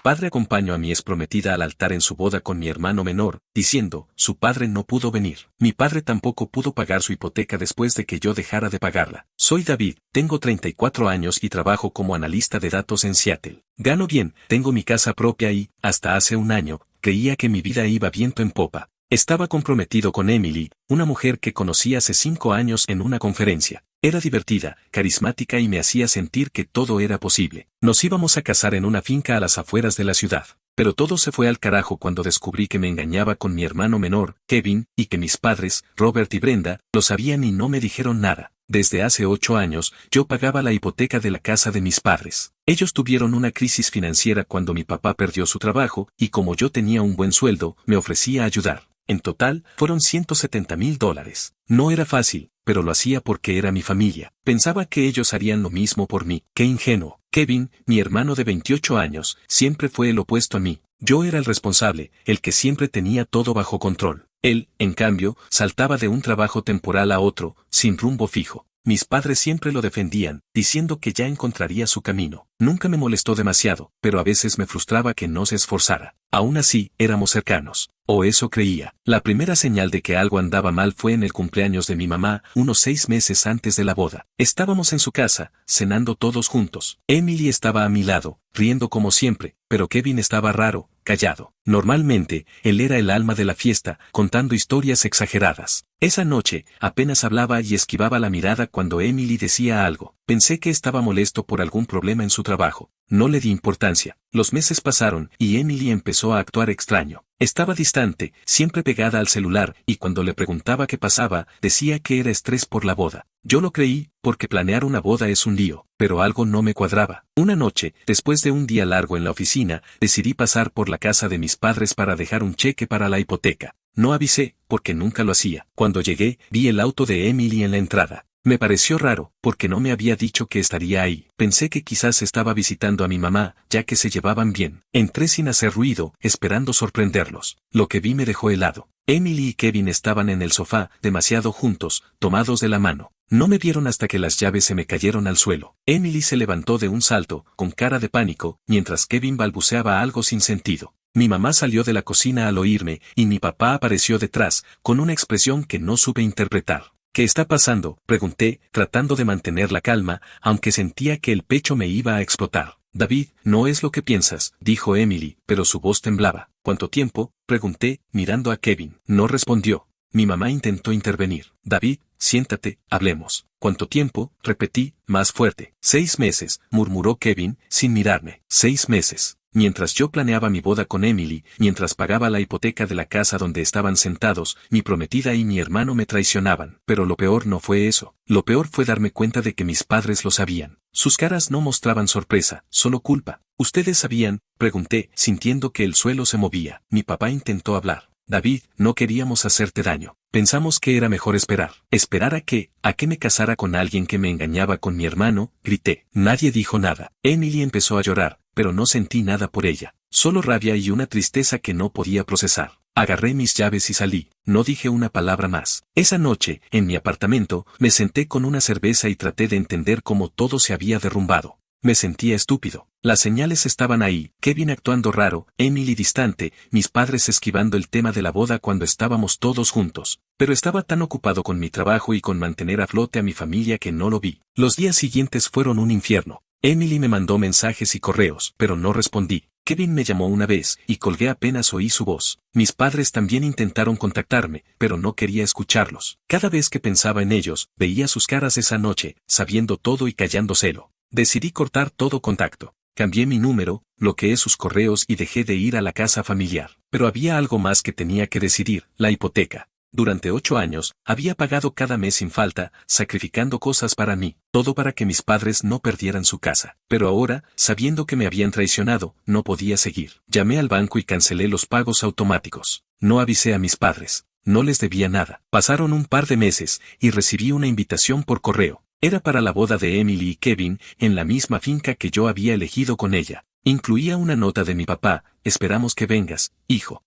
padre acompañó a mi exprometida al altar en su boda con mi hermano menor, diciendo, su padre no pudo venir. Mi padre tampoco pudo pagar su hipoteca después de que yo dejara de pagarla. Soy David, tengo 34 años y trabajo como analista de datos en Seattle. Gano bien, tengo mi casa propia y, hasta hace un año, creía que mi vida iba viento en popa. Estaba comprometido con Emily, una mujer que conocí hace 5 años en una conferencia. Era divertida, carismática y me hacía sentir que todo era posible. Nos íbamos a casar en una finca a las afueras de la ciudad. Pero todo se fue al carajo cuando descubrí que me engañaba con mi hermano menor, Kevin, y que mis padres, Robert y Brenda, lo sabían y no me dijeron nada. Desde hace 8 años, yo pagaba la hipoteca de la casa de mis padres. Ellos tuvieron una crisis financiera cuando mi papá perdió su trabajo, y como yo tenía un buen sueldo, me ofrecía ayudar. En total, fueron $170,000. No era fácil, pero lo hacía porque era mi familia. Pensaba que ellos harían lo mismo por mí. ¡Qué ingenuo! Kevin, mi hermano de 28 años, siempre fue el opuesto a mí. Yo era el responsable, el que siempre tenía todo bajo control. Él, en cambio, saltaba de un trabajo temporal a otro, sin rumbo fijo. Mis padres siempre lo defendían, diciendo que ya encontraría su camino. Nunca me molestó demasiado, pero a veces me frustraba que no se esforzara. Aún así, éramos cercanos. O eso creía. La primera señal de que algo andaba mal fue en el cumpleaños de mi mamá, unos 6 meses antes de la boda. Estábamos en su casa, cenando todos juntos. Emily estaba a mi lado, riendo como siempre, pero Kevin estaba raro, callado. Normalmente, él era el alma de la fiesta, contando historias exageradas. Esa noche, apenas hablaba y esquivaba la mirada cuando Emily decía algo. Pensé que estaba molesto por algún problema en su trabajo. No le di importancia. Los meses pasaron y Emily empezó a actuar extraño. Estaba distante, siempre pegada al celular, y cuando le preguntaba qué pasaba, decía que era estrés por la boda. Yo lo creí, porque planear una boda es un lío, pero algo no me cuadraba. Una noche, después de un día largo en la oficina, decidí pasar por la casa de mis padres para dejar un cheque para la hipoteca. No avisé, porque nunca lo hacía. Cuando llegué, vi el auto de Emily en la entrada. Me pareció raro, porque no me había dicho que estaría ahí. Pensé que quizás estaba visitando a mi mamá, ya que se llevaban bien. Entré sin hacer ruido, esperando sorprenderlos. Lo que vi me dejó helado. Emily y Kevin estaban en el sofá, demasiado juntos, tomados de la mano. No me vieron hasta que las llaves se me cayeron al suelo. Emily se levantó de un salto, con cara de pánico, mientras Kevin balbuceaba algo sin sentido. Mi mamá salió de la cocina al oírme, y mi papá apareció detrás, con una expresión que no supe interpretar. ¿Qué está pasando?, pregunté, tratando de mantener la calma, aunque sentía que el pecho me iba a explotar. David, no es lo que piensas, dijo Emily, pero su voz temblaba. ¿Cuánto tiempo?, pregunté, mirando a Kevin. No respondió. Mi mamá intentó intervenir. David, siéntate, hablemos. ¿Cuánto tiempo?, repetí, más fuerte. 6 meses, murmuró Kevin, sin mirarme. 6 meses. Mientras yo planeaba mi boda con Emily, mientras pagaba la hipoteca de la casa donde estaban sentados, mi prometida y mi hermano me traicionaban. Pero lo peor no fue eso. Lo peor fue darme cuenta de que mis padres lo sabían. Sus caras no mostraban sorpresa, solo culpa. ¿Ustedes sabían?, pregunté, sintiendo que el suelo se movía. Mi papá intentó hablar. David, no queríamos hacerte daño. Pensamos que era mejor esperar. ¿Esperar a qué? ¿A que me casara con alguien que me engañaba con mi hermano? Grité. Nadie dijo nada. Emily empezó a llorar, pero no sentí nada por ella. Solo rabia y una tristeza que no podía procesar. Agarré mis llaves y salí. No dije una palabra más. Esa noche, en mi apartamento, me senté con una cerveza y traté de entender cómo todo se había derrumbado. Me sentía estúpido. Las señales estaban ahí, Kevin actuando raro, Emily distante, mis padres esquivando el tema de la boda cuando estábamos todos juntos. Pero estaba tan ocupado con mi trabajo y con mantener a flote a mi familia que no lo vi. Los días siguientes fueron un infierno. Emily me mandó mensajes y correos, pero no respondí. Kevin me llamó una vez, y colgué apenas oí su voz. Mis padres también intentaron contactarme, pero no quería escucharlos. Cada vez que pensaba en ellos, veía sus caras esa noche, sabiendo todo y callándoselo. Decidí cortar todo contacto. Cambié mi número, bloqueé sus correos y dejé de ir a la casa familiar. Pero había algo más que tenía que decidir, la hipoteca. Durante 8 años, había pagado cada mes sin falta, sacrificando cosas para mí, todo para que mis padres no perdieran su casa. Pero ahora, sabiendo que me habían traicionado, no podía seguir. Llamé al banco y cancelé los pagos automáticos. No avisé a mis padres. No les debía nada. Pasaron un par de meses, y recibí una invitación por correo. Era para la boda de Emily y Kevin, en la misma finca que yo había elegido con ella. Incluía una nota de mi papá: esperamos que vengas, hijo.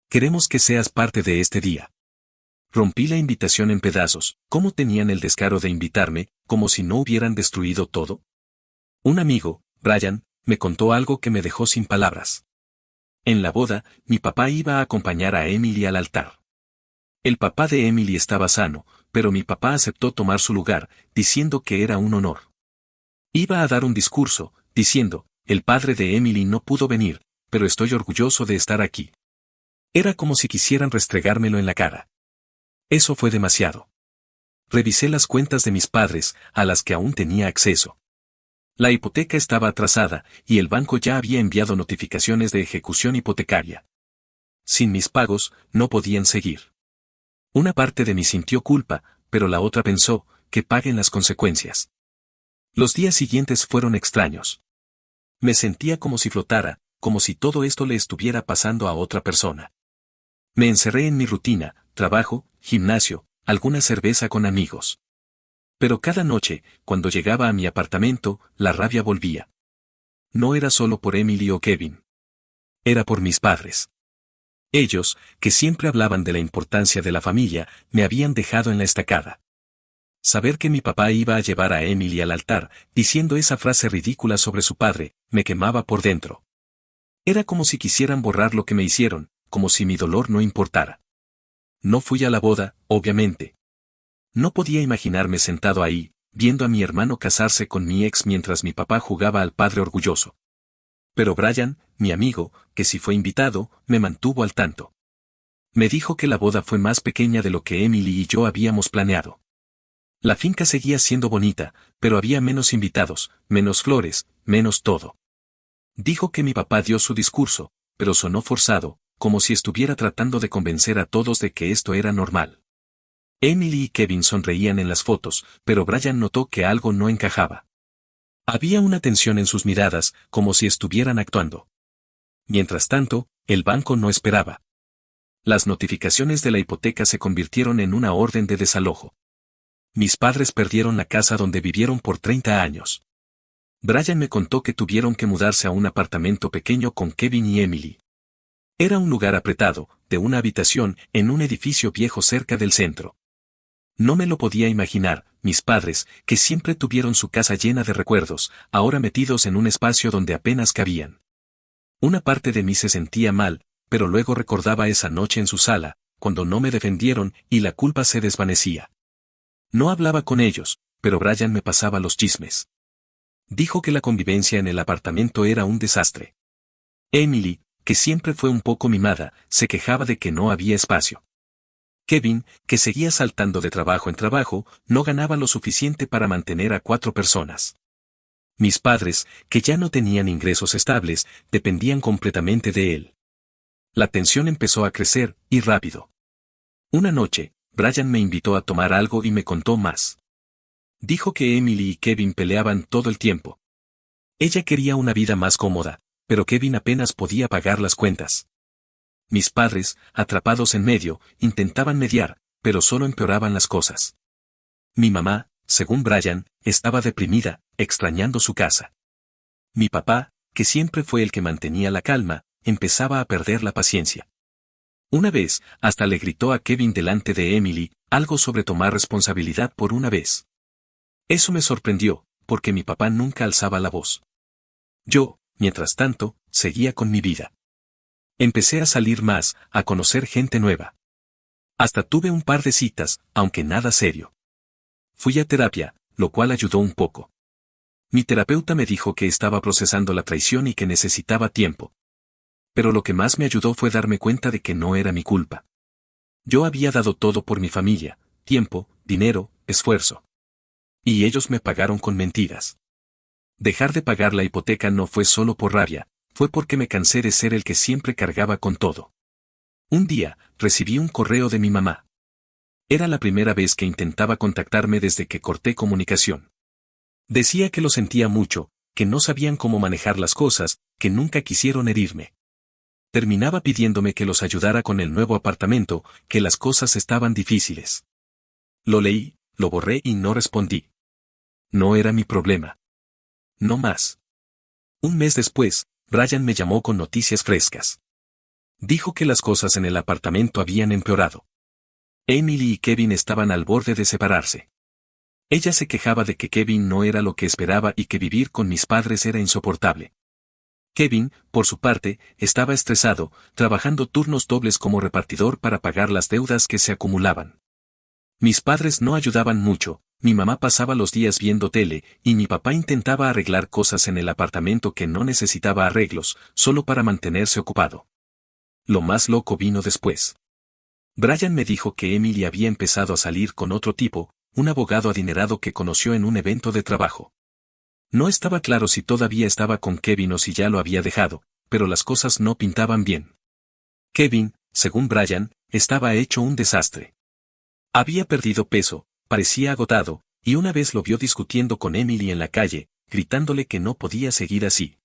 Queremos que seas parte de este día. Rompí la invitación en pedazos. ¿Cómo tenían el descaro de invitarme, como si no hubieran destruido todo? Un amigo, Brian, me contó algo que me dejó sin palabras. En la boda, mi papá iba a acompañar a Emily al altar. El papá de Emily estaba sano, pero mi papá aceptó tomar su lugar, diciendo que era un honor. Iba a dar un discurso, diciendo, el padre de Emily no pudo venir, pero estoy orgulloso de estar aquí. Era como si quisieran restregármelo en la cara. Eso fue demasiado. Revisé las cuentas de mis padres, a las que aún tenía acceso. La hipoteca estaba atrasada, y el banco ya había enviado notificaciones de ejecución hipotecaria. Sin mis pagos, no podían seguir. Una parte de mí sintió culpa, pero la otra pensó, que paguen las consecuencias. Los días siguientes fueron extraños. Me sentía como si flotara, como si todo esto le estuviera pasando a otra persona. Me encerré en mi rutina, trabajo, gimnasio, alguna cerveza con amigos. Pero cada noche, cuando llegaba a mi apartamento, la rabia volvía. No era solo por Emily o Kevin. Era por mis padres. Ellos, que siempre hablaban de la importancia de la familia, me habían dejado en la estacada. Saber que mi papá iba a llevar a Emily al altar, diciendo esa frase ridícula sobre su padre, me quemaba por dentro. Era como si quisieran borrar lo que me hicieron, como si mi dolor no importara. No fui a la boda, obviamente. No podía imaginarme sentado ahí, viendo a mi hermano casarse con mi ex mientras mi papá jugaba al padre orgulloso. Pero Brian, mi amigo, que sí fue invitado, me mantuvo al tanto. Me dijo que la boda fue más pequeña de lo que Emily y yo habíamos planeado. La finca seguía siendo bonita, pero había menos invitados, menos flores, menos todo. Dijo que mi papá dio su discurso, pero sonó forzado, como si estuviera tratando de convencer a todos de que esto era normal. Emily y Kevin sonreían en las fotos, pero Brian notó que algo no encajaba. Había una tensión en sus miradas, como si estuvieran actuando. Mientras tanto, el banco no esperaba. Las notificaciones de la hipoteca se convirtieron en una orden de desalojo. Mis padres perdieron la casa donde vivieron por 30 años. Brian me contó que tuvieron que mudarse a un apartamento pequeño con Kevin y Emily. Era un lugar apretado, de una habitación, en un edificio viejo cerca del centro. No me lo podía imaginar, mis padres, que siempre tuvieron su casa llena de recuerdos, ahora metidos en un espacio donde apenas cabían. Una parte de mí se sentía mal, pero luego recordaba esa noche en su sala, cuando no me defendieron y la culpa se desvanecía. No hablaba con ellos, pero Brian me pasaba los chismes. Dijo que la convivencia en el apartamento era un desastre. Emily, que siempre fue un poco mimada, se quejaba de que no había espacio. Kevin, que seguía saltando de trabajo en trabajo, no ganaba lo suficiente para mantener a 4 personas. Mis padres, que ya no tenían ingresos estables, dependían completamente de él. La tensión empezó a crecer, y rápido. Una noche, Brian me invitó a tomar algo y me contó más. Dijo que Emily y Kevin peleaban todo el tiempo. Ella quería una vida más cómoda, pero Kevin apenas podía pagar las cuentas. Mis padres, atrapados en medio, intentaban mediar, pero solo empeoraban las cosas. Mi mamá, según Brian, estaba deprimida, extrañando su casa. Mi papá, que siempre fue el que mantenía la calma, empezaba a perder la paciencia. Una vez, hasta le gritó a Kevin delante de Emily, algo sobre tomar responsabilidad por una vez. Eso me sorprendió, porque mi papá nunca alzaba la voz. Yo, mientras tanto, seguía con mi vida. Empecé a salir más, a conocer gente nueva. Hasta tuve un par de citas, aunque nada serio. Fui a terapia, lo cual ayudó un poco. Mi terapeuta me dijo que estaba procesando la traición y que necesitaba tiempo. Pero lo que más me ayudó fue darme cuenta de que no era mi culpa. Yo había dado todo por mi familia, tiempo, dinero, esfuerzo. Y ellos me pagaron con mentiras. Dejar de pagar la hipoteca no fue solo por rabia, fue porque me cansé de ser el que siempre cargaba con todo. Un día, recibí un correo de mi mamá. Era la primera vez que intentaba contactarme desde que corté comunicación. Decía que lo sentía mucho, que no sabían cómo manejar las cosas, que nunca quisieron herirme. Terminaba pidiéndome que los ayudara con el nuevo apartamento, que las cosas estaban difíciles. Lo leí, lo borré y no respondí. No era mi problema. No más. Un mes después, Brian me llamó con noticias frescas. Dijo que las cosas en el apartamento habían empeorado. Emily y Kevin estaban al borde de separarse. Ella se quejaba de que Kevin no era lo que esperaba y que vivir con mis padres era insoportable. Kevin, por su parte, estaba estresado, trabajando turnos dobles como repartidor para pagar las deudas que se acumulaban. Mis padres no ayudaban mucho, mi mamá pasaba los días viendo tele, y mi papá intentaba arreglar cosas en el apartamento que no necesitaba arreglos, solo para mantenerse ocupado. Lo más loco vino después. Brian me dijo que Emily había empezado a salir con otro tipo, un abogado adinerado que conoció en un evento de trabajo. No estaba claro si todavía estaba con Kevin o si ya lo había dejado, pero las cosas no pintaban bien. Kevin, según Brian, estaba hecho un desastre. Había perdido peso, parecía agotado, y una vez lo vio discutiendo con Emily en la calle, gritándole que no podía seguir así.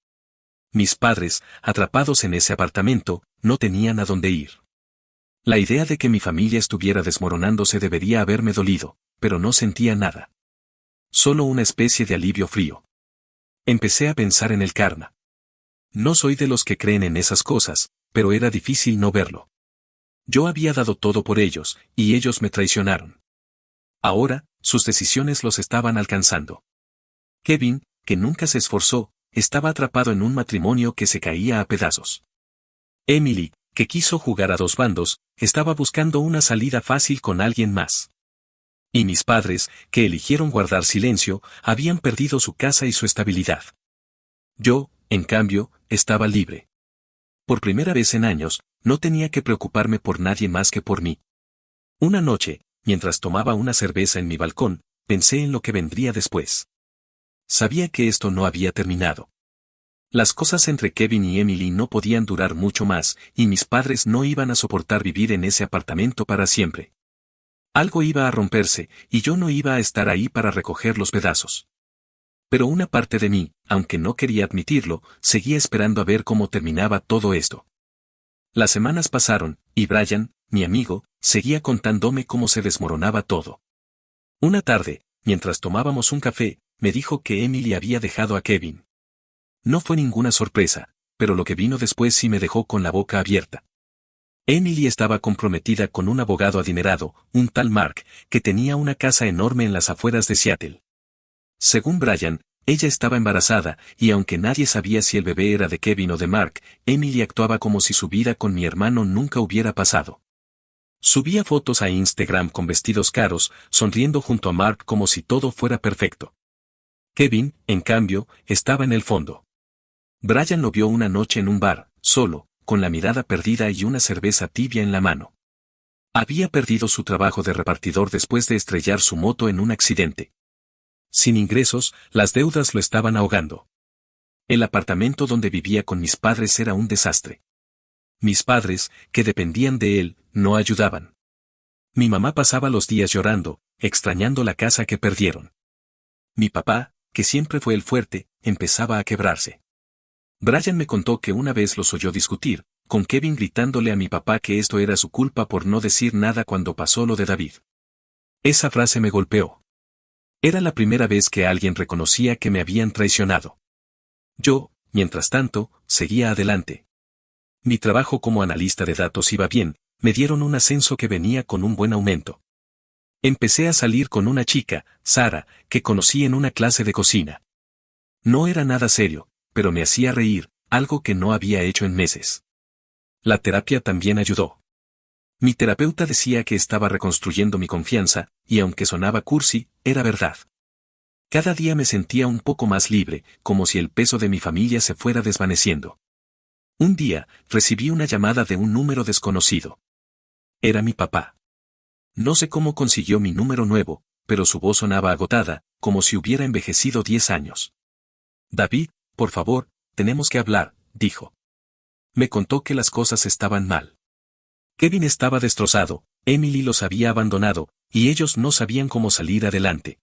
Mis padres, atrapados en ese apartamento, no tenían a dónde ir. La idea de que mi familia estuviera desmoronándose debería haberme dolido, pero no sentía nada. Solo una especie de alivio frío. Empecé a pensar en el karma. No soy de los que creen en esas cosas, pero era difícil no verlo. Yo había dado todo por ellos, y ellos me traicionaron. Ahora, sus decisiones los estaban alcanzando. Kevin, que nunca se esforzó, estaba atrapado en un matrimonio que se caía a pedazos. Emily, que quiso jugar a dos bandos, estaba buscando una salida fácil con alguien más. Y mis padres, que eligieron guardar silencio, habían perdido su casa y su estabilidad. Yo, en cambio, estaba libre. Por primera vez en años, no tenía que preocuparme por nadie más que por mí. Una noche, mientras tomaba una cerveza en mi balcón, pensé en lo que vendría después. Sabía que esto no había terminado. Las cosas entre Kevin y Emily no podían durar mucho más, y mis padres no iban a soportar vivir en ese apartamento para siempre. Algo iba a romperse, y yo no iba a estar ahí para recoger los pedazos. Pero una parte de mí, aunque no quería admitirlo, seguía esperando a ver cómo terminaba todo esto. Las semanas pasaron, y Brian, mi amigo, seguía contándome cómo se desmoronaba todo. Una tarde, mientras tomábamos un café, me dijo que Emily había dejado a Kevin. No fue ninguna sorpresa, pero lo que vino después sí me dejó con la boca abierta. Emily estaba comprometida con un abogado adinerado, un tal Mark, que tenía una casa enorme en las afueras de Seattle. Según Brian, ella estaba embarazada, y aunque nadie sabía si el bebé era de Kevin o de Mark, Emily actuaba como si su vida con mi hermano nunca hubiera pasado. Subía fotos a Instagram con vestidos caros, sonriendo junto a Mark como si todo fuera perfecto. Kevin, en cambio, estaba en el fondo. Brian lo vio una noche en un bar, solo, con la mirada perdida y una cerveza tibia en la mano. Había perdido su trabajo de repartidor después de estrellar su moto en un accidente. Sin ingresos, las deudas lo estaban ahogando. El apartamento donde vivía con mis padres era un desastre. Mis padres, que dependían de él, no ayudaban. Mi mamá pasaba los días llorando, extrañando la casa que perdieron. Mi papá, que siempre fue el fuerte, empezaba a quebrarse. Brian me contó que una vez los oyó discutir, con Kevin gritándole a mi papá que esto era su culpa por no decir nada cuando pasó lo de David. Esa frase me golpeó. Era la primera vez que alguien reconocía que me habían traicionado. Yo, mientras tanto, seguía adelante. Mi trabajo como analista de datos iba bien, me dieron un ascenso que venía con un buen aumento. Empecé a salir con una chica, Sara, que conocí en una clase de cocina. No era nada serio, pero me hacía reír, algo que no había hecho en meses. La terapia también ayudó. Mi terapeuta decía que estaba reconstruyendo mi confianza, y aunque sonaba cursi, era verdad. Cada día me sentía un poco más libre, como si el peso de mi familia se fuera desvaneciendo. Un día, recibí una llamada de un número desconocido. Era mi papá. No sé cómo consiguió mi número nuevo, pero su voz sonaba agotada, como si hubiera envejecido 10 años. David, por favor, tenemos que hablar, dijo. Me contó que las cosas estaban mal. Kevin estaba destrozado, Emily los había abandonado, y ellos no sabían cómo salir adelante.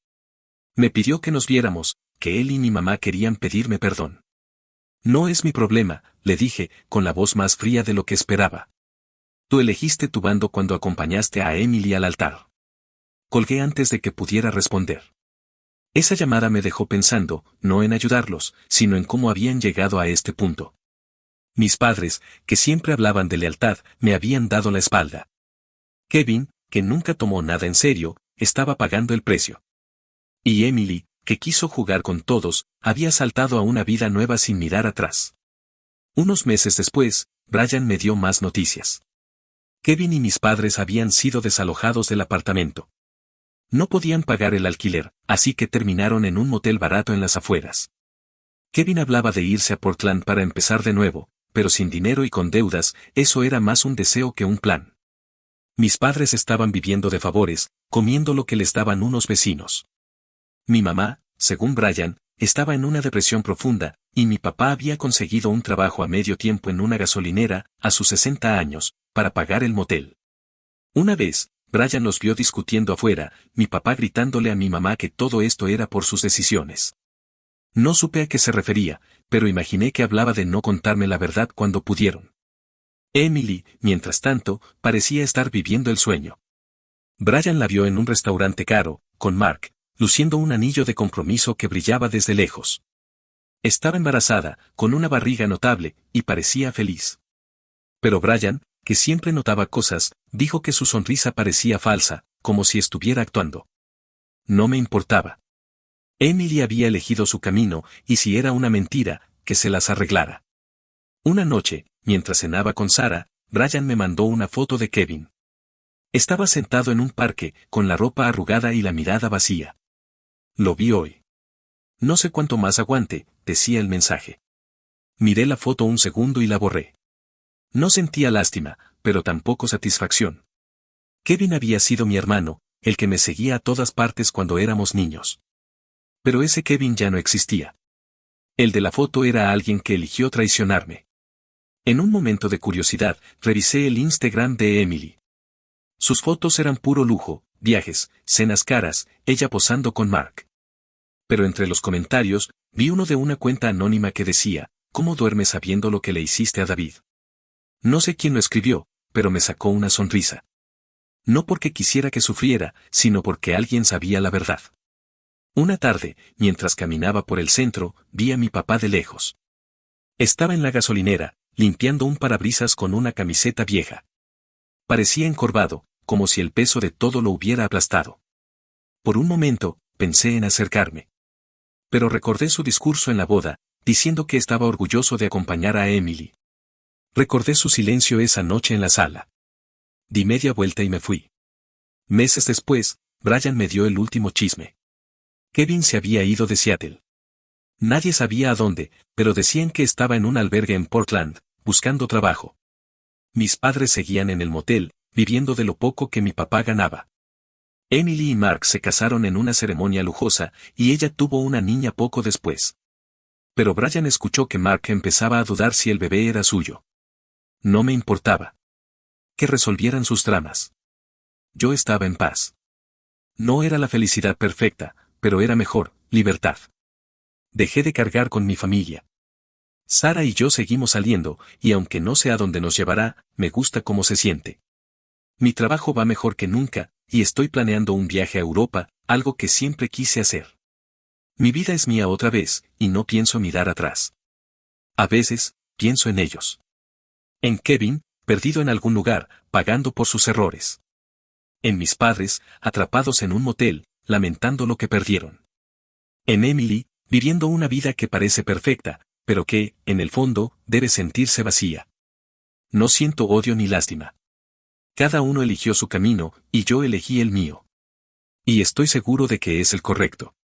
Me pidió que nos viéramos, que él y mi mamá querían pedirme perdón. No es mi problema, le dije, con la voz más fría de lo que esperaba. Tú elegiste tu bando cuando acompañaste a Emily al altar. Colgué antes de que pudiera responder. Esa llamada me dejó pensando, no en ayudarlos, sino en cómo habían llegado a este punto. Mis padres, que siempre hablaban de lealtad, me habían dado la espalda. Kevin, que nunca tomó nada en serio, estaba pagando el precio. Y Emily, que quiso jugar con todos, había saltado a una vida nueva sin mirar atrás. Unos meses después, Brian me dio más noticias. Kevin y mis padres habían sido desalojados del apartamento. No podían pagar el alquiler, así que terminaron en un motel barato en las afueras. Kevin hablaba de irse a Portland para empezar de nuevo, pero sin dinero y con deudas, eso era más un deseo que un plan. Mis padres estaban viviendo de favores, comiendo lo que les daban unos vecinos. Mi mamá, según Brian, estaba en una depresión profunda, y mi papá había conseguido un trabajo a medio tiempo en una gasolinera, a sus 60 años, para pagar el motel. Una vez, Brian los vio discutiendo afuera, mi papá gritándole a mi mamá que todo esto era por sus decisiones. No supe a qué se refería, pero imaginé que hablaba de no contarme la verdad cuando pudieron. Emily, mientras tanto, parecía estar viviendo el sueño. Brian la vio en un restaurante caro, con Mark, luciendo un anillo de compromiso que brillaba desde lejos. Estaba embarazada, con una barriga notable, y parecía feliz. Pero Brian, que siempre notaba cosas, dijo que su sonrisa parecía falsa, como si estuviera actuando. No me importaba. Emily había elegido su camino, y si era una mentira, que se las arreglara. Una noche, mientras cenaba con Sarah, Brian me mandó una foto de Kevin. Estaba sentado en un parque, con la ropa arrugada y la mirada vacía. Lo vi hoy. No sé cuánto más aguante, decía el mensaje. Miré la foto un segundo y la borré. No sentía lástima, pero tampoco satisfacción. Kevin había sido mi hermano, el que me seguía a todas partes cuando éramos niños. Pero ese Kevin ya no existía. El de la foto era alguien que eligió traicionarme. En un momento de curiosidad, revisé el Instagram de Emily. Sus fotos eran puro lujo, viajes, cenas caras, ella posando con Mark. Pero entre los comentarios, vi uno de una cuenta anónima que decía, ¿cómo duermes sabiendo lo que le hiciste a David? No sé quién lo escribió, pero me sacó una sonrisa. No porque quisiera que sufriera, sino porque alguien sabía la verdad. Una tarde, mientras caminaba por el centro, vi a mi papá de lejos. Estaba en la gasolinera, limpiando un parabrisas con una camiseta vieja. Parecía encorvado, como si el peso de todo lo hubiera aplastado. Por un momento, pensé en acercarme. Pero recordé su discurso en la boda, diciendo que estaba orgulloso de acompañar a Emily. Recordé su silencio esa noche en la sala. Di media vuelta y me fui. Meses después, Brian me dio el último chisme. Kevin se había ido de Seattle. Nadie sabía a dónde, pero decían que estaba en un albergue en Portland, buscando trabajo. Mis padres seguían en el motel, viviendo de lo poco que mi papá ganaba. Emily y Mark se casaron en una ceremonia lujosa, y ella tuvo una niña poco después. Pero Brian escuchó que Mark empezaba a dudar si el bebé era suyo. No me importaba. Que resolvieran sus dramas. Yo estaba en paz. No era la felicidad perfecta, pero era mejor, libertad. Dejé de cargar con mi familia. Sarah y yo seguimos saliendo, y aunque no sé a dónde nos llevará, me gusta cómo se siente. Mi trabajo va mejor que nunca, y estoy planeando un viaje a Europa, algo que siempre quise hacer. Mi vida es mía otra vez, y no pienso mirar atrás. A veces, pienso en ellos. En Kevin, perdido en algún lugar, pagando por sus errores. En mis padres, atrapados en un motel, lamentando lo que perdieron. En Emily, viviendo una vida que parece perfecta, pero que, en el fondo, debe sentirse vacía. No siento odio ni lástima. Cada uno eligió su camino, y yo elegí el mío. Y estoy seguro de que es el correcto.